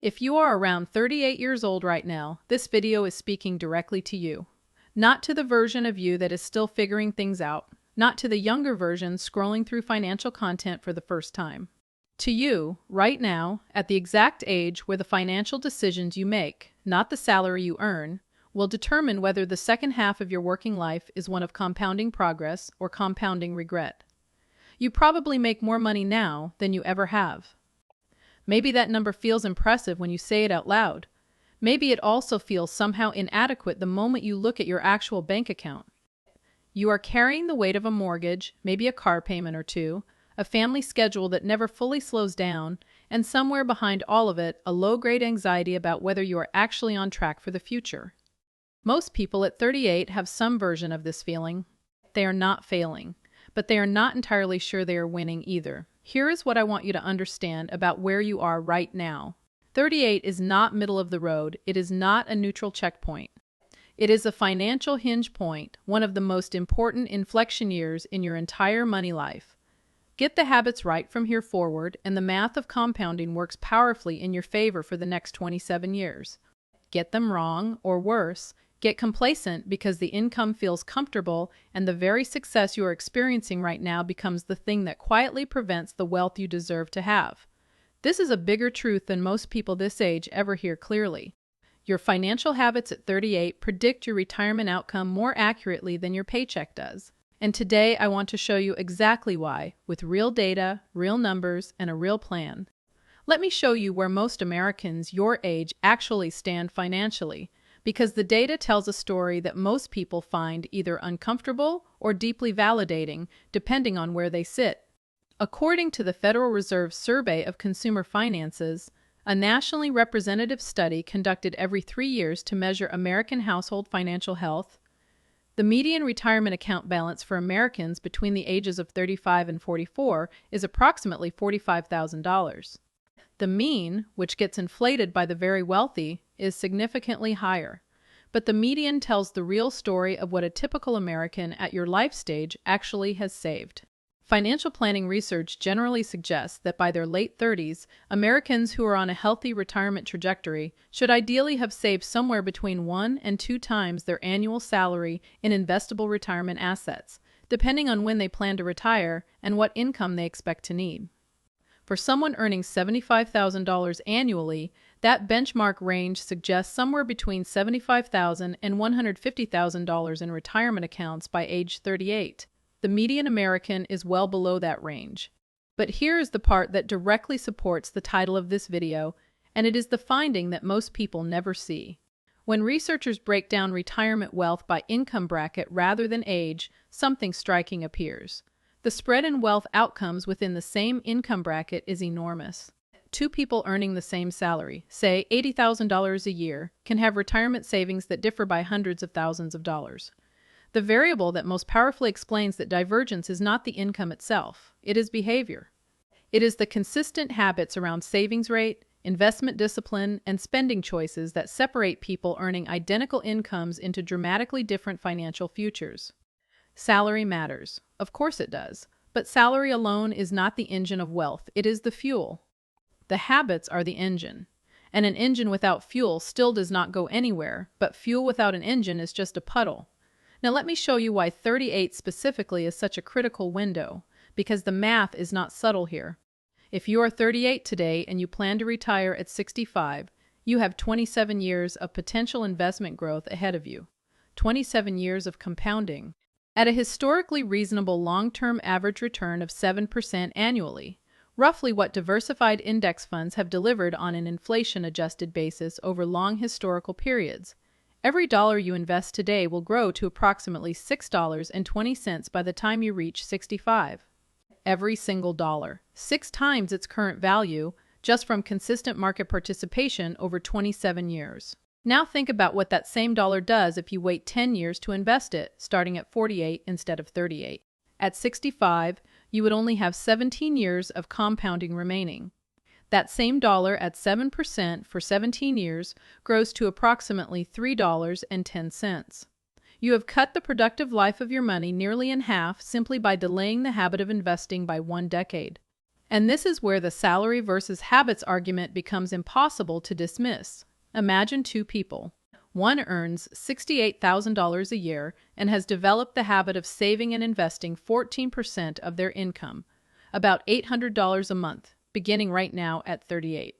If you are around 38 years old right now, this video is speaking directly to you. Not to the version of you that is still figuring things out, not to the younger version scrolling through financial content for the first time. To you, right now, at the exact age where the financial decisions you make, not the salary you earn, will determine whether the second half of your working life is one of compounding progress or compounding regret. You probably make more money now than you ever have. Maybe that number feels impressive when you say it out loud. Maybe it also feels somehow inadequate the moment you look at your actual bank account. You are carrying the weight of a mortgage, maybe a car payment or two, a family schedule that never fully slows down, and somewhere behind all of it, a low-grade anxiety about whether you are actually on track for the future. Most people at 38 have some version of this feeling. They are not failing, but they are not entirely sure they are winning either. Here is what I want you to understand about where you are right now. 38 is not middle of the road. It is not a neutral checkpoint. It is a financial hinge point, one of the most important inflection years in your entire money life. Get the habits right from here forward, and the math of compounding works powerfully in your favor for the next 27 years. Get them wrong, or worse, get complacent because the income feels comfortable and the very success you are experiencing right now becomes the thing that quietly prevents the wealth you deserve to have. This is a bigger truth than most people this age ever hear clearly. Your financial habits at 38 predict your retirement outcome more accurately than your paycheck does. And today I want to show you exactly why, with real data, real numbers, and a real plan. Let me show you where most Americans your age actually stand financially, because the data tells a story that most people find either uncomfortable or deeply validating, depending on where they sit. According to the Federal Reserve's Survey of Consumer Finances, a nationally representative study conducted every 3 years to measure American household financial health, the median retirement account balance for Americans between the ages of 35 and 44 is approximately $45,000. The mean, which gets inflated by the very wealthy, is significantly higher. But the median tells the real story of what a typical American at your life stage actually has saved. Financial planning research generally suggests that by their late 30s, Americans who are on a healthy retirement trajectory should ideally have saved somewhere between 1 and 2 times their annual salary in investable retirement assets, depending on when they plan to retire and what income they expect to need. For someone earning $75,000 annually, that benchmark range suggests somewhere between $75,000 and $150,000 in retirement accounts by age 38. The median American is well below that range. But here is the part that directly supports the title of this video, and it is the finding that most people never see. When researchers break down retirement wealth by income bracket rather than age, something striking appears. The spread in wealth outcomes within the same income bracket is enormous. Two people earning the same salary, say $80,000 a year, can have retirement savings that differ by hundreds of thousands of dollars. The variable that most powerfully explains that divergence is not the income itself, it is behavior. It is the consistent habits around savings rate, investment discipline, and spending choices that separate people earning identical incomes into dramatically different financial futures. Salary matters. Of course it does. But salary alone is not the engine of wealth. It is the fuel. The habits are the engine. And an engine without fuel still does not go anywhere, but fuel without an engine is just a puddle. Now let me show you why 38 specifically is such a critical window, because the math is not subtle here. If you are 38 today and you plan to retire at 65, you have 27 years of potential investment growth ahead of you. 27 years of compounding at a historically reasonable long-term average return of 7% annually, roughly what diversified index funds have delivered on an inflation-adjusted basis over long historical periods. Every dollar you invest today will grow to approximately $6.20 by the time you reach 65. Every single dollar, 6 times its current value, just from consistent market participation over 27 years. Now think about what that same dollar does if you wait 10 years to invest it, starting at 48 instead of 38. At 65, you would only have 17 years of compounding remaining. That same dollar at 7% for 17 years grows to approximately $3.10. You have cut the productive life of your money nearly in half simply by delaying the habit of investing by 1 decade. And this is where the salary versus habits argument becomes impossible to dismiss. Imagine two people. One earns $68,000 a year and has developed the habit of saving and investing 14% of their income, about $800 a month, beginning right now at 38.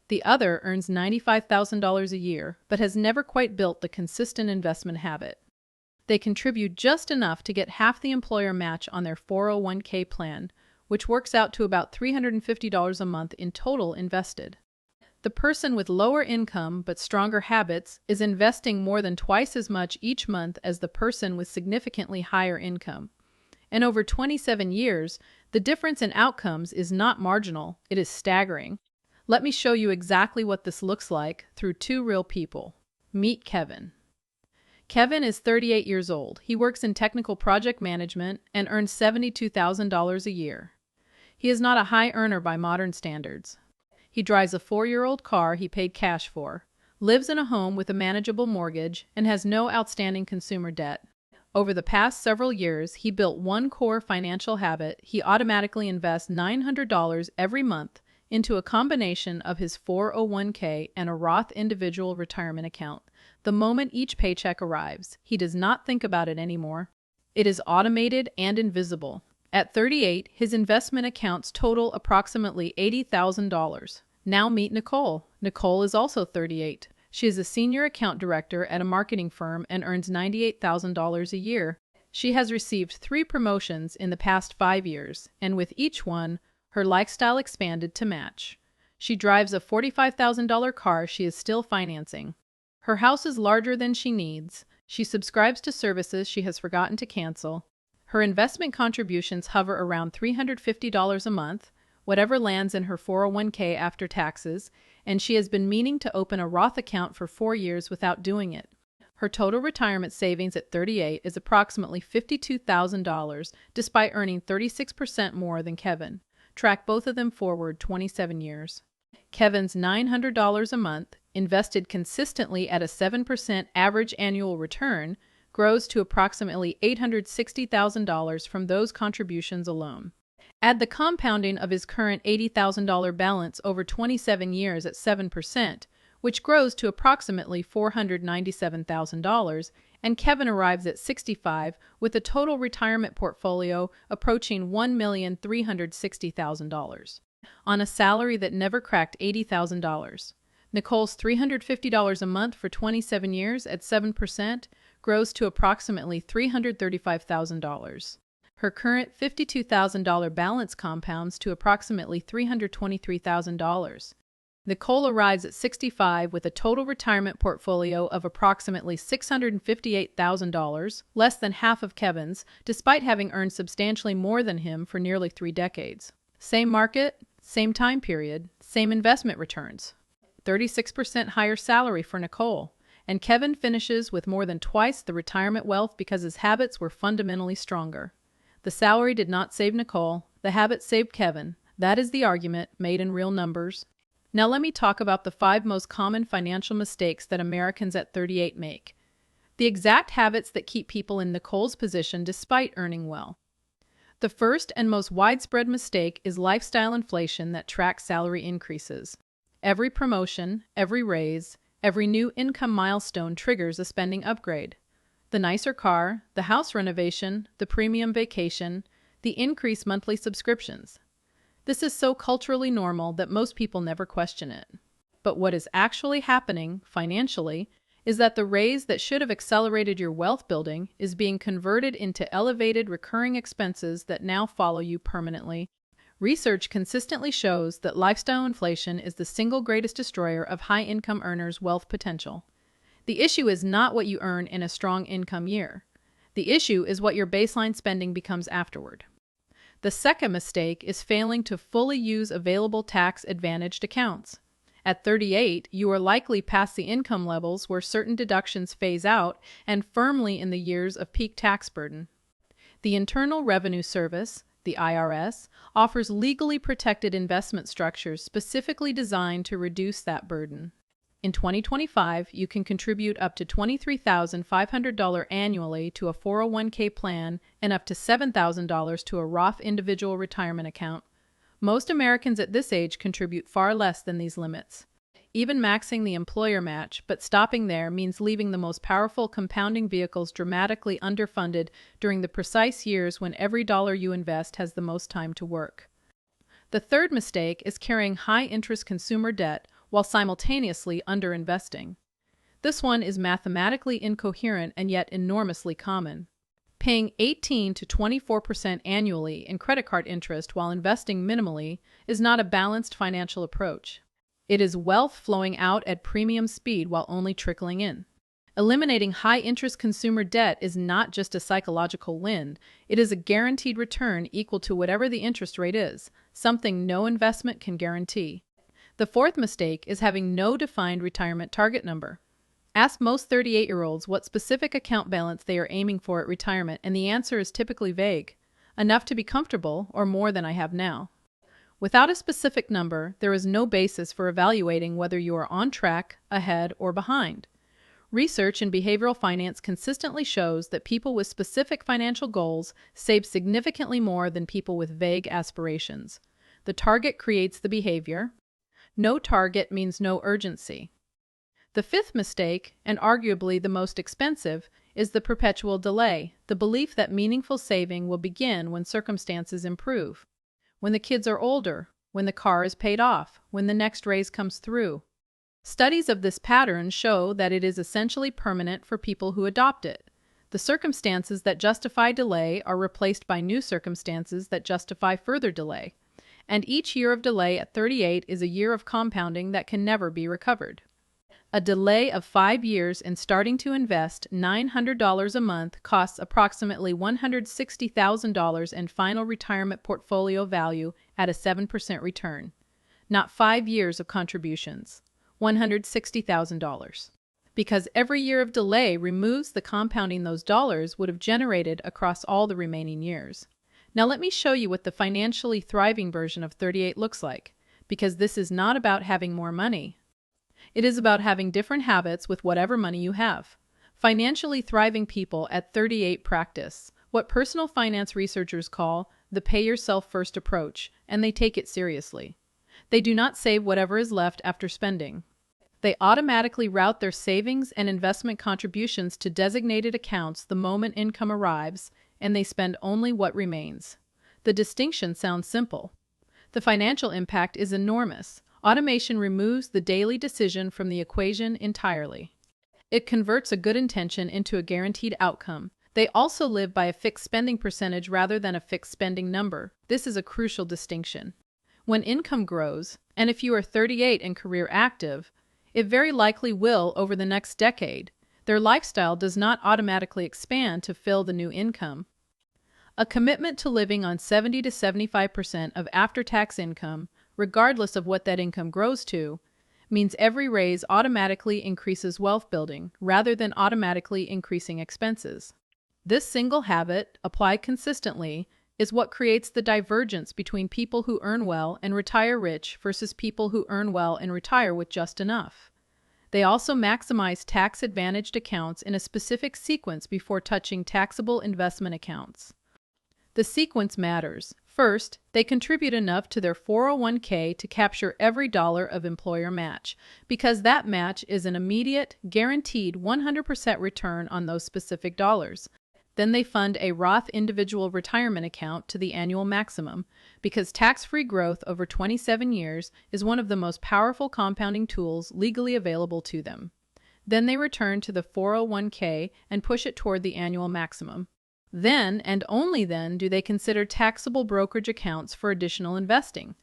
The other earns $95,000 a year, but has never quite built the consistent investment habit. They contribute just enough to get half the employer match on their 401k plan, which works out to about $350 a month in total invested. The person with lower income but stronger habits is investing more than twice as much each month as the person with significantly higher income. And over 27 years, the difference in outcomes is not marginal, it is staggering. Let me show you exactly what this looks like through two real people. Meet Kevin. Kevin is 38 years old. He works in technical project management and earns $72,000 a year. He is not a high earner by modern standards. He drives a 4-year-old car he paid cash for, lives in a home with a manageable mortgage, and has no outstanding consumer debt. Over the past several years, he built one core financial habit. He automatically invests $900 every month into a combination of his 401k and a Roth individual retirement account. The moment each paycheck arrives, he does not think about it anymore. It is automated and invisible. At 38, his investment accounts total approximately $80,000. Now meet Nicole. Nicole is also 38. She is a senior account director at a marketing firm and earns $98,000 a year. She has received 3 promotions in the past 5 years, and with each one, her lifestyle expanded to match. She drives a $45,000 car she is still financing. Her house is larger than she needs. She subscribes to services she has forgotten to cancel. Her investment contributions hover around $350 a month, whatever lands in her 401k after taxes, and she has been meaning to open a Roth account for 4 years without doing it. Her total retirement savings at 38 is approximately $52,000, despite earning 36% more than Kevin. Track both of them forward 27 years. Kevin's $900 a month, invested consistently at a 7% average annual return, grows to approximately $860,000 from those contributions alone. Add the compounding of his current $80,000 balance over 27 years at 7%, which grows to approximately $497,000, and Kevin arrives at 65 with a total retirement portfolio approaching $1,360,000 on a salary that never cracked $80,000. Nicole's $350 a month for 27 years at 7% grows to approximately $335,000. Her current $52,000 balance compounds to approximately $323,000. Nicole arrives at 65 with a total retirement portfolio of approximately $658,000, less than half of Kevin's, despite having earned substantially more than him for nearly 3 decades. Same market, same time period, same investment returns. 36% higher salary for Nicole, and Kevin finishes with more than twice the retirement wealth because his habits were fundamentally stronger. The salary did not save Nicole, the habit saved Kevin. That is the argument, made in real numbers. Now let me talk about the 5 most common financial mistakes that Americans at 38 make. The exact habits that keep people in Nicole's position despite earning well. The first and most widespread mistake is lifestyle inflation that tracks salary increases. Every promotion, every raise, every new income milestone triggers a spending upgrade. The nicer car, the house renovation, the premium vacation, the increased monthly subscriptions. This is so culturally normal that most people never question it. But what is actually happening, financially, is that the raise that should have accelerated your wealth building is being converted into elevated recurring expenses that now follow you permanently. Research consistently shows that lifestyle inflation is the single greatest destroyer of high-income earners' wealth potential. The issue is not what you earn in a strong income year. The issue is what your baseline spending becomes afterward. The second mistake is failing to fully use available tax-advantaged accounts. At 38, you are likely past the income levels where certain deductions phase out and firmly in the years of peak tax burden. The Internal Revenue Service, the IRS, offers legally protected investment structures specifically designed to reduce that burden. In 2025, you can contribute up to $23,500 annually to a 401k plan and up to $7,000 to a Roth individual retirement account. Most Americans at this age contribute far less than these limits. Even maxing the employer match, but stopping there, means leaving the most powerful compounding vehicles dramatically underfunded during the precise years when every dollar you invest has the most time to work. The third mistake is carrying high-interest consumer debt while simultaneously underinvesting. This one is mathematically incoherent and yet enormously common. Paying 18 to 24% annually in credit card interest while investing minimally is not a balanced financial approach. It is wealth flowing out at premium speed while only trickling in. Eliminating high-interest consumer debt is not just a psychological win, it is a guaranteed return equal to whatever the interest rate is, something no investment can guarantee. The fourth mistake is having no defined retirement target number. Ask most 38-year-olds what specific account balance they are aiming for at retirement, and the answer is typically vague. Enough to be comfortable, or more than I have now. Without a specific number, there is no basis for evaluating whether you are on track, ahead, or behind. Research in behavioral finance consistently shows that people with specific financial goals save significantly more than people with vague aspirations. The target creates the behavior. No target means no urgency. The fifth mistake, and arguably the most expensive, is the perpetual delay, the belief that meaningful saving will begin when circumstances improve. When the kids are older, when the car is paid off, when the next raise comes through. Studies of this pattern show that it is essentially permanent for people who adopt it. The circumstances that justify delay are replaced by new circumstances that justify further delay. And each year of delay at 38 is a year of compounding that can never be recovered. A delay of 5 years in starting to invest $900 a month costs approximately $160,000 in final retirement portfolio value at a 7% return. Not 5 years of contributions. $160,000. Because every year of delay removes the compounding those dollars would have generated across all the remaining years. Now let me show you what the financially thriving version of 38 looks like, because this is not about having more money. It is about having different habits with whatever money you have. Financially thriving people at 38 practice what personal finance researchers call the pay yourself first approach, and they take it seriously. They do not save whatever is left after spending. They automatically route their savings and investment contributions to designated accounts the moment income arrives, and they spend only what remains. The distinction sounds simple. The financial impact is enormous. Automation removes the daily decision from the equation entirely. It converts a good intention into a guaranteed outcome. They also live by a fixed spending percentage rather than a fixed spending number. This is a crucial distinction. When income grows, and if you are 38 and career active, it very likely will over the next decade, their lifestyle does not automatically expand to fill the new income. A commitment to living on 70 to 75% of after-tax income, regardless of what that income grows to, means every raise automatically increases wealth building rather than automatically increasing expenses. This single habit, applied consistently, is what creates the divergence between people who earn well and retire rich versus people who earn well and retire with just enough. They also maximize tax-advantaged accounts in a specific sequence before touching taxable investment accounts. The sequence matters. First, they contribute enough to their 401k to capture every dollar of employer match, because that match is an immediate, guaranteed 100% return on those specific dollars. Then they fund a Roth individual retirement account to the annual maximum, because tax-free growth over 27 years is one of the most powerful compounding tools legally available to them. Then they return to the 401k and push it toward the annual maximum. Then, and only then, do they consider taxable brokerage accounts for additional investing.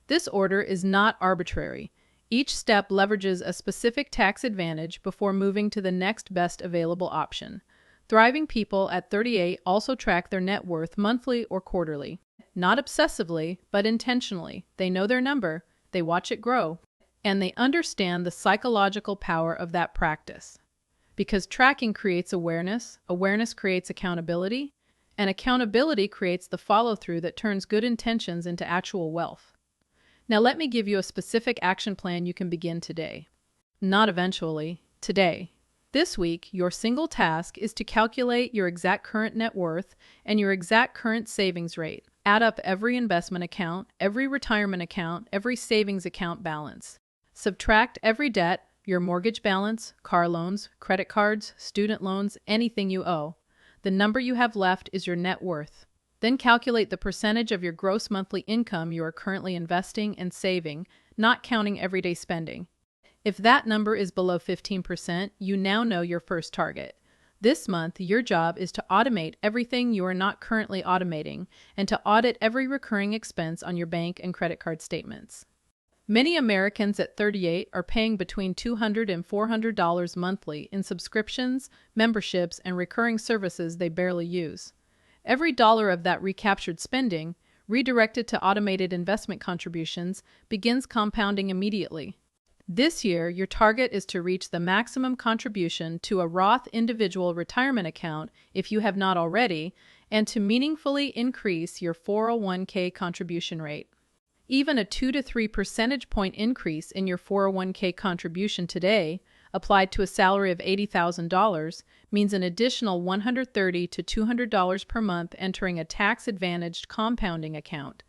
This order is not arbitrary. Each step leverages a specific tax advantage before moving to the next best available option. Thriving people at 38 also track their net worth monthly or quarterly. Not obsessively, but intentionally. They know their number, they watch it grow, and they understand the psychological power of that practice. Because tracking creates awareness, awareness creates accountability, and accountability creates the follow-through that turns good intentions into actual wealth. Now let me give you a specific action plan you can begin today. Not eventually, today. This week, your single task is to calculate your exact current net worth and your exact current savings rate. Add up every investment account, every retirement account, every savings account balance. Subtract every debt, your mortgage balance, car loans, credit cards, student loans, anything you owe. The number you have left is your net worth. Then calculate the percentage of your gross monthly income you are currently investing and saving, not counting everyday spending. If that number is below 15%, you now know your first target. This month, your job is to automate everything you are not currently automating and to audit every recurring expense on your bank and credit card statements. Many Americans at 38 are paying between $200 and $400 monthly in subscriptions, memberships, and recurring services they barely use. Every dollar of that recaptured spending, redirected to automated investment contributions, begins compounding immediately. This year, your target is to reach the maximum contribution to a Roth individual retirement account if you have not already, and to meaningfully increase your 401k contribution rate. Even a 2 to 3 percentage point increase in your 401k contribution today, applied to a salary of $80,000, means an additional $130 to $200 per month entering a tax-advantaged compounding account.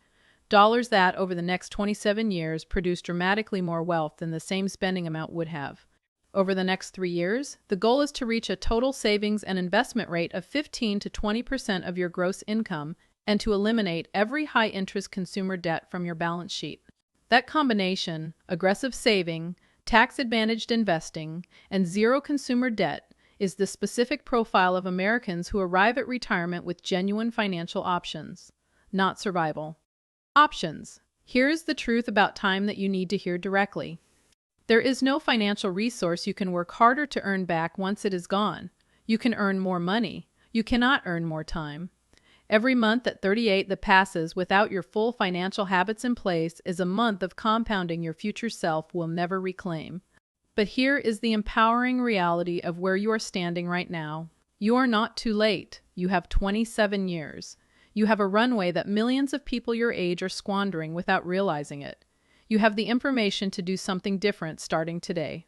Dollars that, over the next 27 years, produce dramatically more wealth than the same spending amount would have. Over the next 3 years, the goal is to reach a total savings and investment rate of 15 to 20% of your gross income and to eliminate every high-interest consumer debt from your balance sheet. That combination, aggressive saving, tax-advantaged investing, and zero consumer debt, is the specific profile of Americans who arrive at retirement with genuine financial options, not survival. Options. Here's the truth about time that you need to hear directly. There is no financial resource you can work harder to earn back once it is gone. You can earn more money. You cannot earn more time. Every month at 38 that passes without your full financial habits in place is a month of compounding your future self will never reclaim. But here is the empowering reality of where you are standing right now. You are not too late. You have 27 years. You have a runway that millions of people your age are squandering without realizing it. You have the information to do something different starting today.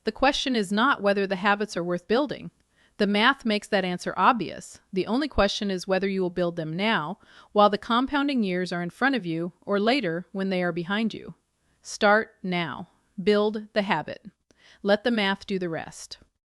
The question is not whether the habits are worth building. The math makes that answer obvious. The only question is whether you will build them now, while the compounding years are in front of you, or later when they are behind you. Start now. Build the habit. Let the math do the rest.